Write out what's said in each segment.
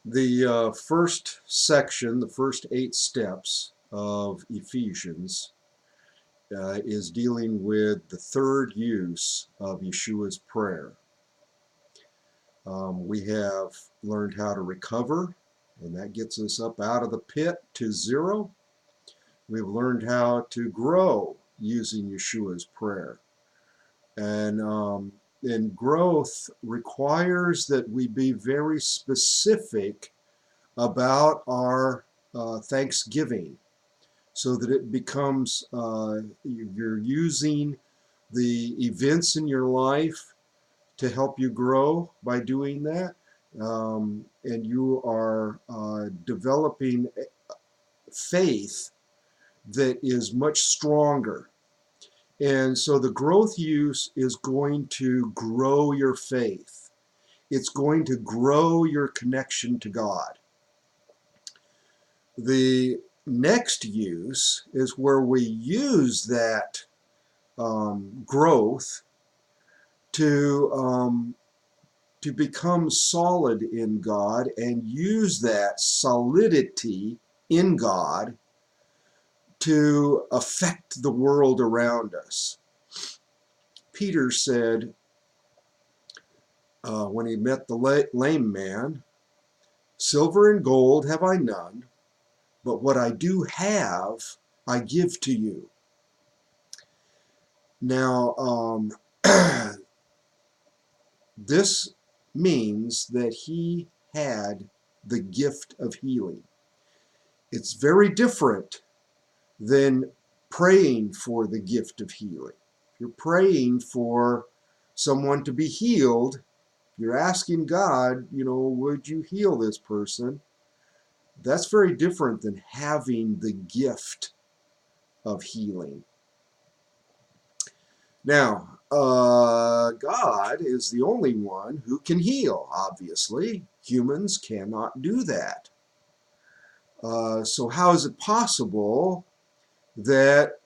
The first section, the first 8 steps of Ephesians, is dealing with the third use of Yeshua's prayer. We have learned how to recover, and that gets us up out of the pit to 0. We've learned how to grow using Yeshua's prayer. And growth requires that we be very specific about our thanksgiving, so that it becomes, you're using the events in your life to help you grow by doing that, and you are developing faith that is much stronger. And so the growth use is going to grow your faith. It's going to grow your connection to God. The next use is where we use that growth to become solid in God and use that solidity in God to affect the world around us. Peter said when he met the lame man, "Silver and gold have I none, but what I do have, I give to you." Now, this means that he had the gift of healing. It's very different than praying for the gift of healing. If you're praying for someone to be healed, you're asking God, would you heal this person? That's very different than having the gift of healing. Now, God is the only one who can heal, obviously. Humans cannot do that. So how is it possible that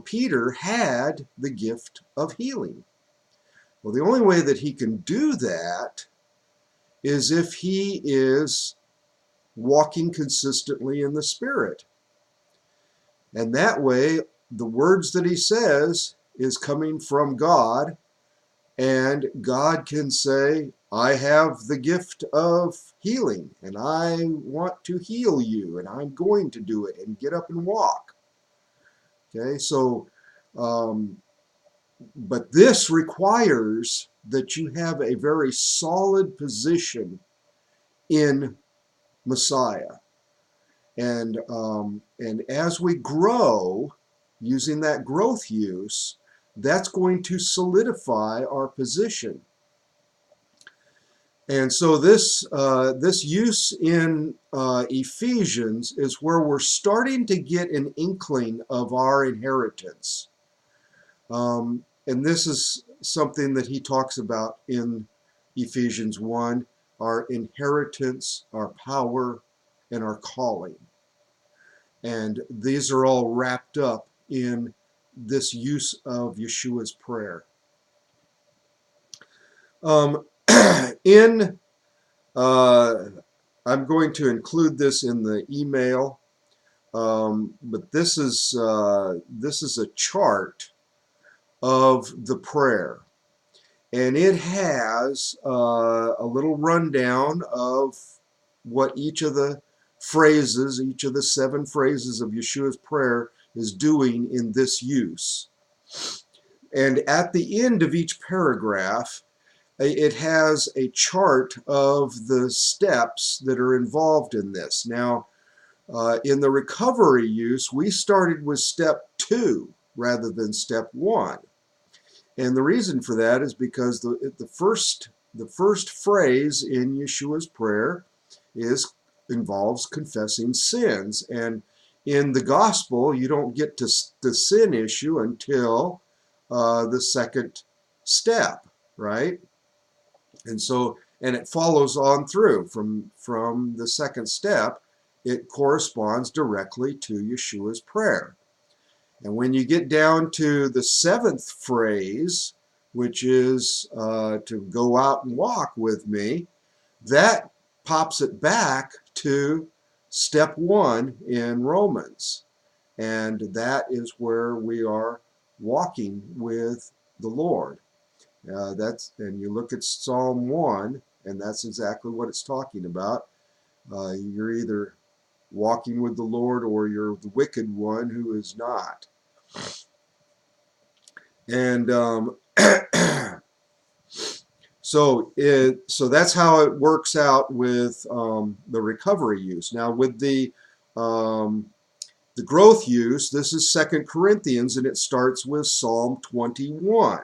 Peter had the gift of healing? Well, the only way that he can do that is if he is walking consistently in the Spirit. And that way, the words that he says is coming from God, and God can say, "I have the gift of healing, and I want to heal you, and I'm going to do it, and get up and walk." Okay, so, but this requires that you have a very solid position in Messiah. And as we grow, using that growth use, that's going to solidify our position. And so this use in Ephesians is where we're starting to get an inkling of our inheritance. And this is something that he talks about in Ephesians 1, our inheritance, our power, and our calling. And these are all wrapped up in this use of Yeshua's prayer. I'm going to include this in the email, but this is a chart of the prayer, and it has a little rundown of what each of the phrases, each of the 7 phrases of Yeshua's prayer is doing in this use. And at the end of each paragraph, it has a chart of the steps that are involved in this. Now, in the recovery use, we started with step 2 rather than step 1. And the reason for that is because the first phrase in Yeshua's prayer involves confessing sins. And in the gospel, you don't get to the sin issue until the second step, right? And so, and it follows on through from the second step. It corresponds directly to Yeshua's prayer. And when you get down to the 7th phrase, which is to go out and walk with me, that pops it back to step 1 in Romans. And that is where we are walking with the Lord. And you look at Psalm 1, and that's exactly what it's talking about. You're either walking with the Lord or you're the wicked one who is not. And so that's how it works out with the recovery use. Now with the growth use, this is 2 Corinthians, and it starts with Psalm 21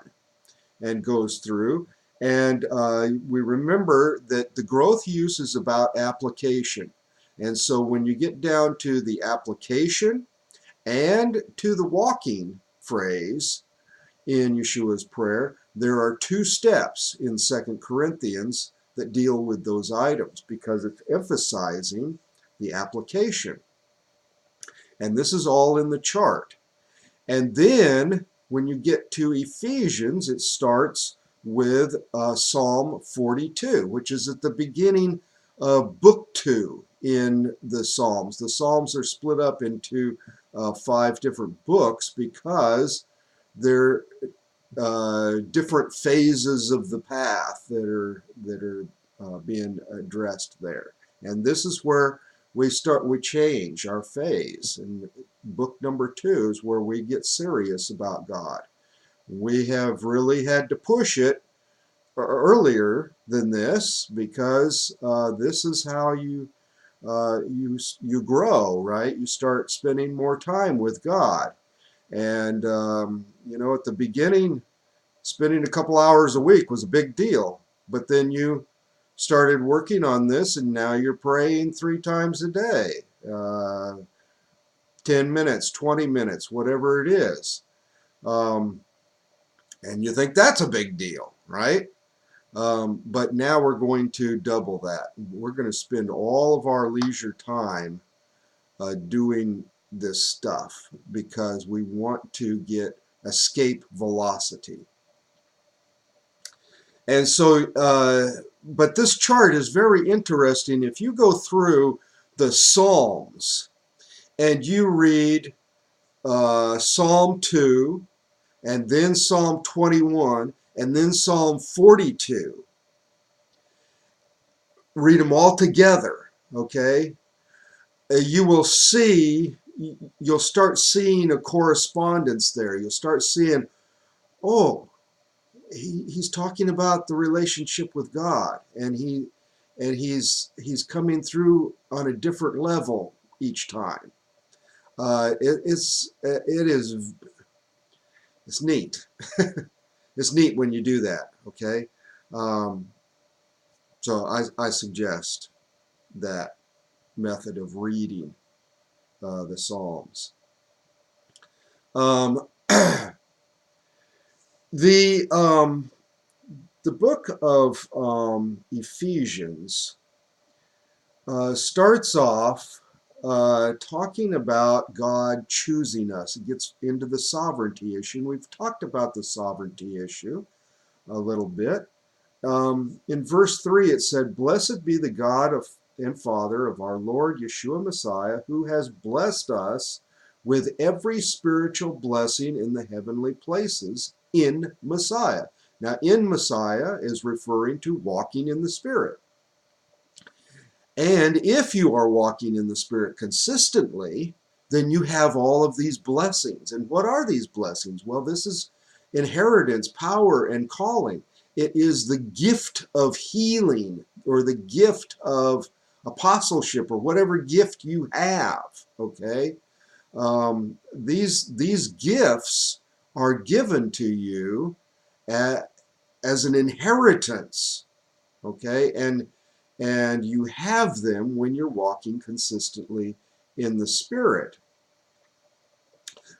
and goes through. And we remember that the growth use is about application. And so when you get down to the application and to the walking phrase in Yeshua's prayer, there are 2 steps in 2 Corinthians that deal with those items because it's emphasizing the application. And this is all in the chart. And then when you get to Ephesians, it starts with Psalm 42, which is at the beginning of book 2 in the Psalms. The Psalms are split up into 5 different books because they're different phases of the path that are being addressed there. And this is where we change our phase. And book number 2 is where we get serious about God. We have really had to push it earlier than this because this is how you grow, right? You start spending more time with God. And at the beginning, spending a couple hours a week was a big deal, but then you started working on this, and now you're praying 3 times a day, 10 minutes, 20 minutes, whatever it is. And you think that's a big deal, right? But now we're going to double that. We're going to spend all of our leisure time doing this stuff because we want to get escape velocity. And so, but this chart is very interesting. If you go through the Psalms and you read Psalm 2, and then Psalm 21, and then Psalm 42, read them all together, okay? You'll start seeing a correspondence there. You'll start seeing, oh, he's talking about the relationship with God, and he's coming through on a different level each time. It's neat. It's neat when you do that. Okay, so I suggest that method of reading the Psalms. The book of Ephesians starts off talking about God choosing us. It gets into the sovereignty issue, and we've talked about the sovereignty issue a little bit. In verse 3 it said, "Blessed be the God and Father of our Lord Yeshua Messiah, who has blessed us with every spiritual blessing in the heavenly places in Messiah." Now, in Messiah is referring to walking in the Spirit. And if you are walking in the Spirit consistently, then you have all of these blessings. And what are these blessings? Well, this is inheritance, power, and calling. It is the gift of healing or the gift of apostleship or whatever gift you have, okay? These gifts are given to you as an inheritance, okay? And you have them when you're walking consistently in the Spirit.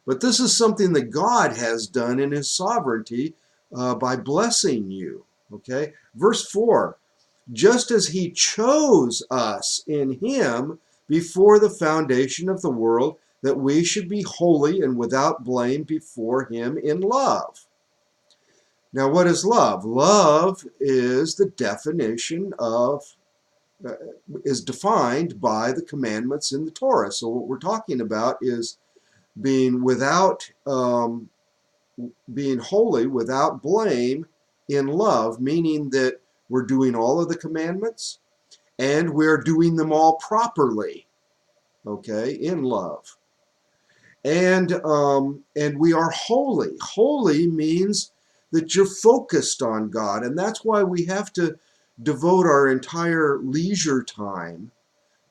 But this is something that God has done in His sovereignty by blessing you, okay? Verse 4, "Just as He chose us in Him before the foundation of the world, that we should be holy and without blame before Him in love." Now, what is love? Love is the definition of is defined by the commandments in the Torah. So what we're talking about is being without, being holy, without blame, in love, meaning that we're doing all of the commandments and we're doing them all properly, okay, in love. And we are holy. Holy means that you're focused on God, and that's why we have to devote our entire leisure time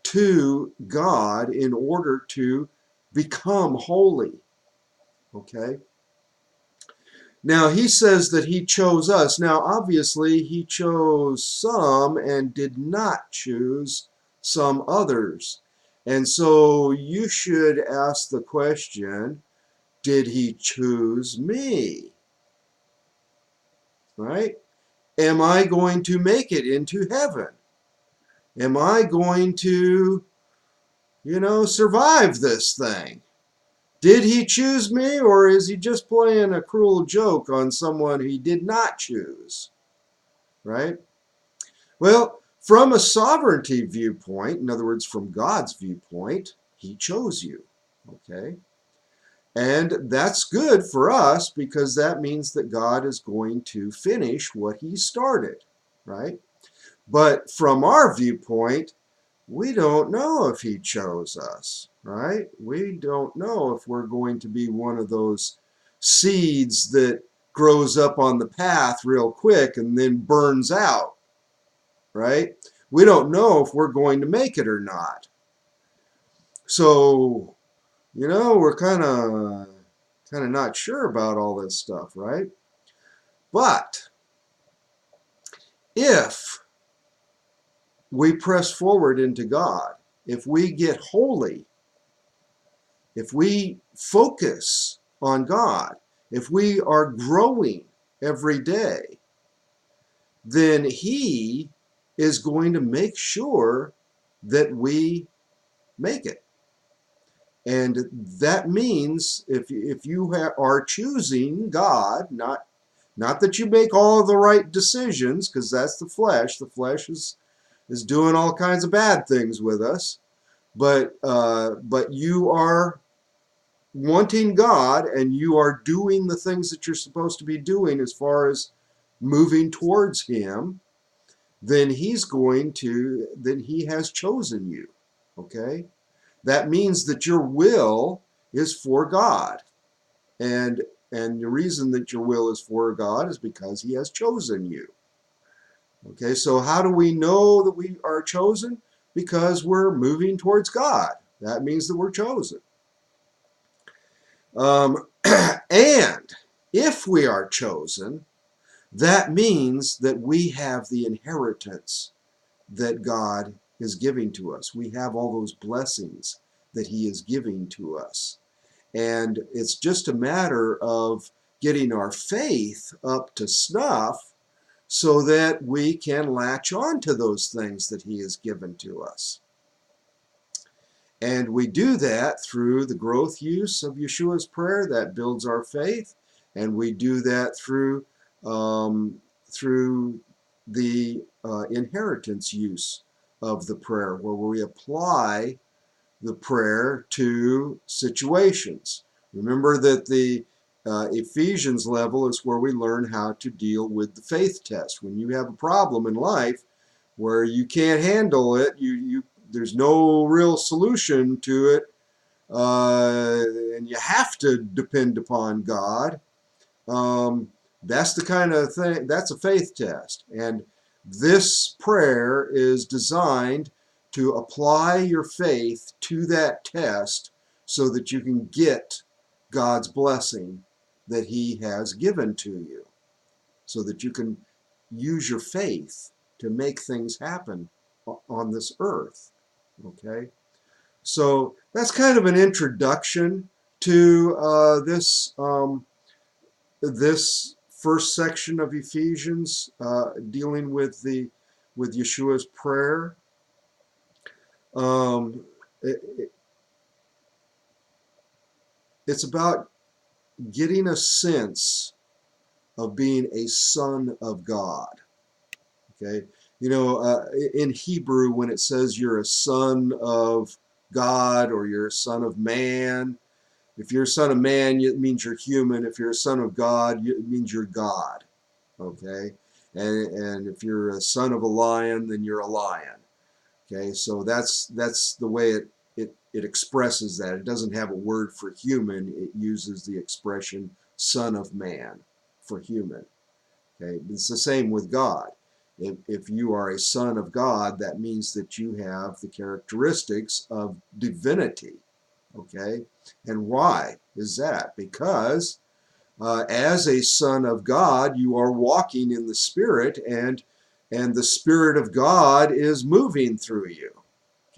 to God in order to become holy. Okay? Now, he says that he chose us. Now, obviously, he chose some and did not choose some others. And so you should ask the question, did he choose me? Right? Am I going to make it into heaven? Am I going to, survive this thing? Did he choose me, or is he just playing a cruel joke on someone he did not choose? Right? Well, from a sovereignty viewpoint, in other words, from God's viewpoint, he chose you. Okay? And that's good for us because that means that God is going to finish what he started, right? But from our viewpoint, we don't know if he chose us, right? We don't know if we're going to be one of those seeds that grows up on the path real quick and then burns out, right? We don't know if we're going to make it or not. So, we're kind of not sure about all this stuff, right? But if we press forward into God, if we get holy, if we focus on God, if we are growing every day, then he is going to make sure that we make it. And that means if you are choosing God, not that you make all of the right decisions, because that's the flesh. The flesh is doing all kinds of bad things with us. But you are wanting God, and you are doing the things that you're supposed to be doing as far as moving towards him, then he has chosen you. Okay? That means that your will is for God. And the reason that your will is for God is because he has chosen you. Okay, so how do we know that we are chosen? Because we're moving towards God. That means that we're chosen. And if we are chosen, that means that we have the inheritance that God is giving to us. We have all those blessings that he is giving to us. And it's just a matter of getting our faith up to snuff so that we can latch on to those things that he has given to us. And we do that through the growth use of Yeshua's prayer that builds our faith, and we do that through the inheritance use of the prayer, where we apply the prayer to situations. Remember that the Ephesians level is where we learn how to deal with the faith test. When you have a problem in life where you can't handle it, there's no real solution to it, and you have to depend upon God. That's the kind of thing, that's a faith test. And this prayer is designed to apply your faith to that test so that you can get God's blessing that he has given to you, so that you can use your faith to make things happen on this earth. Okay? So that's kind of an introduction to this first section of Ephesians, dealing with Yeshua's prayer. It's about getting a sense of being a son of God. Okay, You know, in Hebrew, when it says you're a son of God or you're a son of man, if you're a son of man, it means you're human. If you're a son of God, it means you're God. Okay? And if you're a son of a lion, then you're a lion. Okay? So that's the way it expresses that. It doesn't have a word for human. It uses the expression son of man for human. Okay? It's the same with God. If you are a son of God, that means that you have the characteristics of divinity. Okay? And why is that? Because as a son of God, you are walking in the Spirit, and the Spirit of God is moving through you.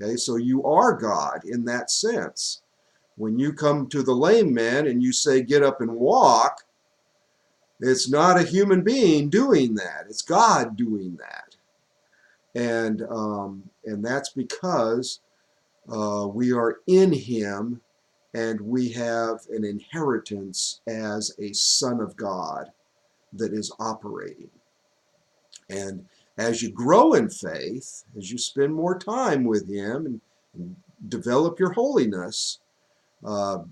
Okay, so you are God in that sense. When you come to the lame man and you say, get up and walk, it's not a human being doing that. It's God doing that. And that's because we are in Him, and we have an inheritance as a son of God that is operating. And as you grow in faith, as you spend more time with Him and develop your holiness,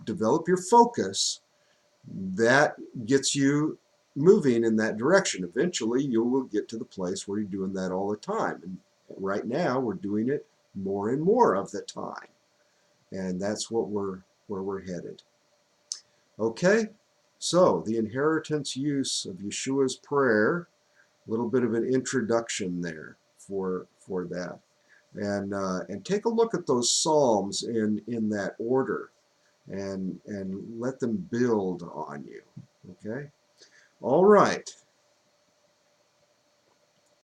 develop your focus, that gets you moving in that direction. Eventually, you will get to the place where you're doing that all the time. And right now, we're doing it more and more of the time. And that's where we're headed. Okay, so the inheritance use of Yeshua's prayer, a little bit of an introduction there for that. And take a look at those Psalms in that order, and let them build on you. Okay? All right.